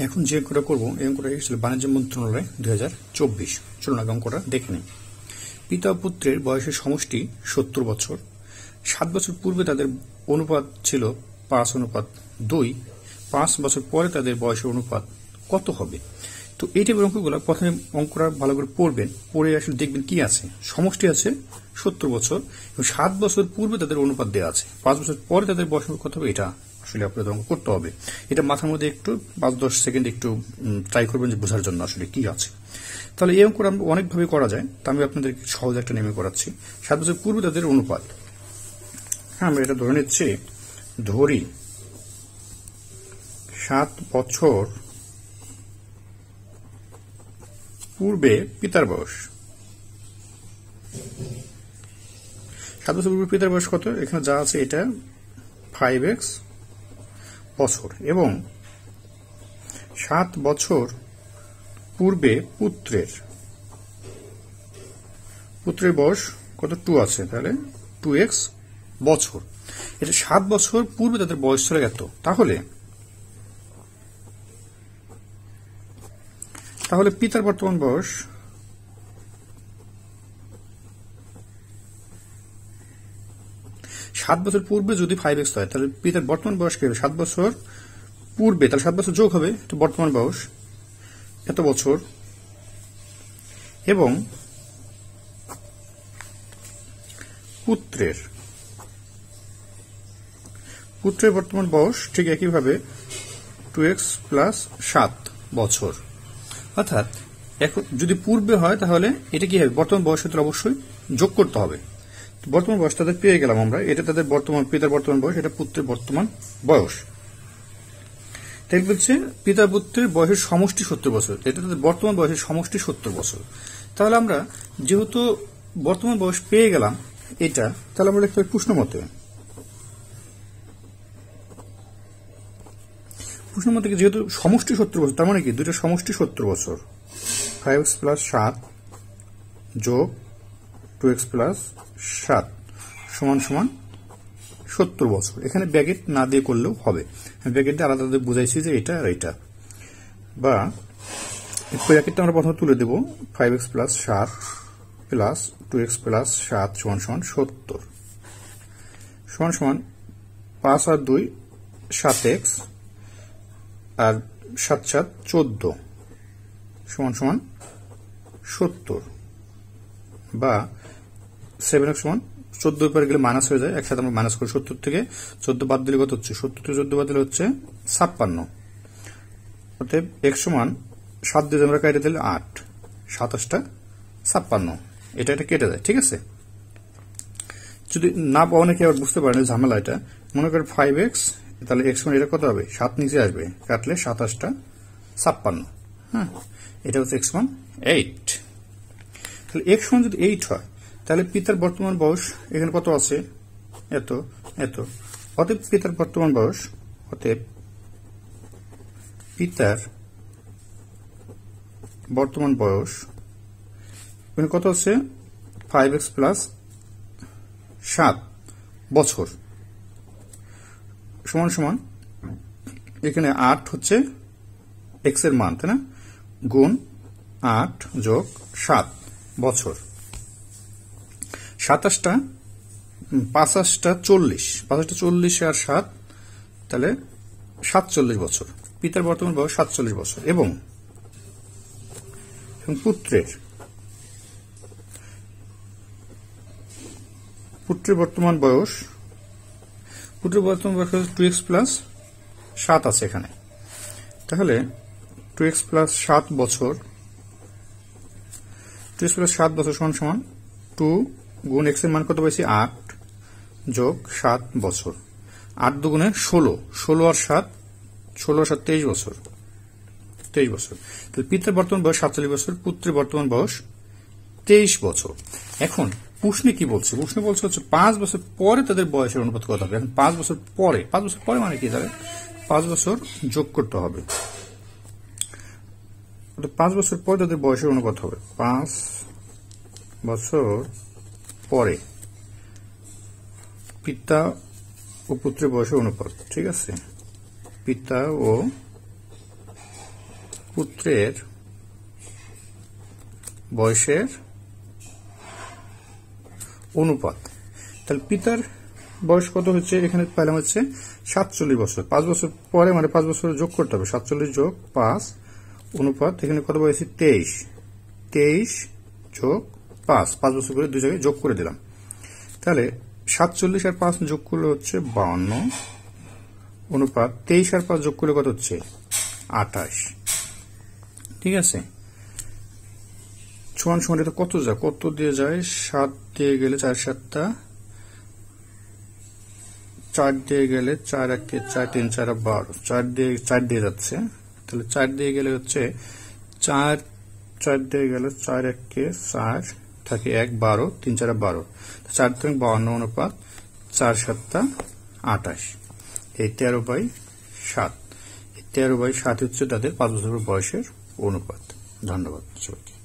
এখন যে অঙ্কটা করবো এই অঙ্কটা এসেছিল বাণিজ্য মন্ত্রণালয় 2024। চলুন আগে অঙ্কটা দেখে নিই। পিতা ও পুত্রের বয়সের সমষ্টি 70 বছর। 7 বছর পূর্বে তাদের অনুপাত ছিল 5:2। 5 বছর পরে তাদের বয়সের অনুপাত কত হবে? তো এই টাইপের অঙ্কগুলো প্রথমে অঙ্কটা ভালো করে পড়বেন, পড়ে আসলে দেখবেন কি আছে। সমষ্টি আছে 70 বছর এবং 7 বছর পূর্বে তাদের অনুপাত দেওয়া আছে। 5 বছর পরে তাদের বয়স কত হবে এটা আসলে আপনাদের অঙ্ক করতে হবে। এটা মাথার মধ্যে একটু 5-10 সেকেন্ড একটু ট্রাই করবেন যে বোঝার জন্য আসলে কি আছে। তাহলে এই অঙ্কটা অনেকভাবে করা যায়, তা আমি আপনাদের সহজ একটা নেমে করাচ্ছি। 7 বছর পূর্বে তাদের অনুপাত, হ্যাঁ আমরা এটা ধরে নিচ্ছি, ধরি 7 বছর পূর্বে পিতার বয়স। 7 বছর পূর্বে পিতার বয়স কত? এখানে যা আছে এটা 5x বছর এবং 7 বছর পূর্বে পুত্রের বয়স কত? 2 আছে, তাহলে 2x বছর। এটা 7 বছর পূর্বে তাদের বয়স চলে গেত, তাহলে পিতার বর্তমান বয়স সাত বছর পূর্বে যদি 5x হয় তাহলে পিতার বর্তমান বয়স কি হবে? 7 বছর পূর্বে, তাহলে 7 বছর যোগ হবে তো বর্তমান বয়স এত বছর এবং পুত্রের বর্তমান বয়স ঠিক একইভাবে 2x প্লাস 7 বছর। অর্থাৎ এখন যদি পূর্বে হয় তাহলে এটা কি হবে? বর্তমান বয়স ক্ষেত্রে অবশ্যই যোগ করতে হবে। বর্তমান বয়স তাদের পেয়ে গেলাম আমরা, এটা তাদের পিতার বর্তমান বয়স, এটা পুত্রের বর্তমান বয়স। তাই বলছে পিতা পুত্রের বয়সের সমষ্টি 70 বছর, এটা তাদের বর্তমান বয়সের সমষ্টি 70 বছর। তাহলে আমরা যেহেতু বর্তমান বয়স পেয়ে গেলাম এটা, তাহলে আমরা লিখতে পারি প্রশ্ন মতে যেহেতু সমষ্টি 70 বছর, তার মানে কি দুইটা সমষ্টি 70 বছর। 5x প্লাস 7 যোগ 2x প্লাস 7 সমান সমান 70 বছর। এখানে ব্র্যাকেট না দিয়ে করলেও হবে, ব্র্যাকেট আলাদা বুঝাইছি যে এটা আর এটা, বা ব্র্যাকেটটা আমরা প্রথমে তুলে দেব। 5x plus 7 plus 2x plus 7 সমান সমান 70 সমান সমান 5 আর 2 7x আর 7 7 14 সমান সমান 70, বা 7x সমান 14 পরে গেলে মাইনাস হয়ে যায়, একসাথে আমরা মাইনাস করি। 70 থেকে 14 বাদ দিলে কত হচ্ছে? 70 থেকে 14 বাদ দিলে হচ্ছে 56। অতএব x সমান 7 দিয়ে আমরা কেটে দিলে 8, 27টা 56, এটা কেটে যায়। ঠিক আছে, যদি না অনেকে আবার বুঝতে পারেন ঝামেলা, এটা মনে করেন 5x, তাহলে x সমান এটা কত হবে? 7 নিচে আসবে, কাটলে 27টা 56। হ্যাঁ, এটা হচ্ছে x সমান 8। তাহলে x সমান যদি 8 হয় তাহলে পিতার বর্তমান বয়স এখানে কত আছে? এত। অতএব পিতার বর্তমান বয়স, অতএব পিতার বর্তমান বয়স এখানে কত আছে? 5x প্লাস 7 বছর সমান সমান এখানে 8 হচ্ছে x এর মান, তাই না? গুণ 8 যোগ 7 বছর। 27টা 50টা 40, 50টা 40 আর 7, তাহলে 47 বছর। পিতার বর্তমান বয়স 47 বছর এবং পুত্রের বর্তমান বয়স 2x প্লাস 7 আছে এখানে, তাহলে 2x প্লাস 7 বছর, 2x প্লাস 7 বছর সমান সমান 2 গুণ x এর মান কত পাইছি? 8 যোগ 7 বছর। 8 দুগুণে 16, 16 আর 7 23 বছর। তাহলে পিতার বর্তমান বয়স 47 বছর, পুত্রের বর্তমান বয়স 23 বছর। এখন প্রশ্নে কি বলছে? প্রশ্নে বলছে হচ্ছে 5 বছর পরে তাদের বয়সের অনুপাত কত হবে। এখন 5 বছর পরে মানে কি? তাহলে 5 বছর যোগ করতে হবে। 5 বছর পরে তাদের বয়সের অনুপাত হবে 5 বছর পরে পিতা ও পুত্রের বয়সের অনুপাত। ঠিক আছে, পিতা ও পুত্রের বয়সের অনুপাত। তাহলে পিতার বয়স কত হচ্ছে, এখানে পেলাম হচ্ছে 47 বছর। 5 বছর পরে মানে 5 বছর যোগ করতে হবে, 47 যোগ 5 অনুপাত এখানে কত বয়সে 23, 23 যোগ 5 বছর করে দুই জায়গায় যোগ করে দিলাম। তাহলে 47 আর 5 যোগ করলে হচ্ছে 52 অনুপাত 23 আর 5 যোগ করলে কত হচ্ছে 28। ঠিক আছে, সমান সমান এটা কত যায়, কত দিয়ে যায়, 7 দিয়ে গেলে 4 7টা, 4 দিয়ে গেলে 4 1 4 3 4 12, 4 দিয়ে যাচ্ছে। তাহলে 4 দিয়ে গেলে হচ্ছে 4 দিয়ে গেলে 4 1 4 থাকে 1 12 3 4 12, 4 থেকে 52 অনুপাত 4 7টা 28। এই 13/7, এই 13/7 হচ্ছে তাদের 5 বছর বয়সের অনুপাত। ধন্যবাদ সবাইকে।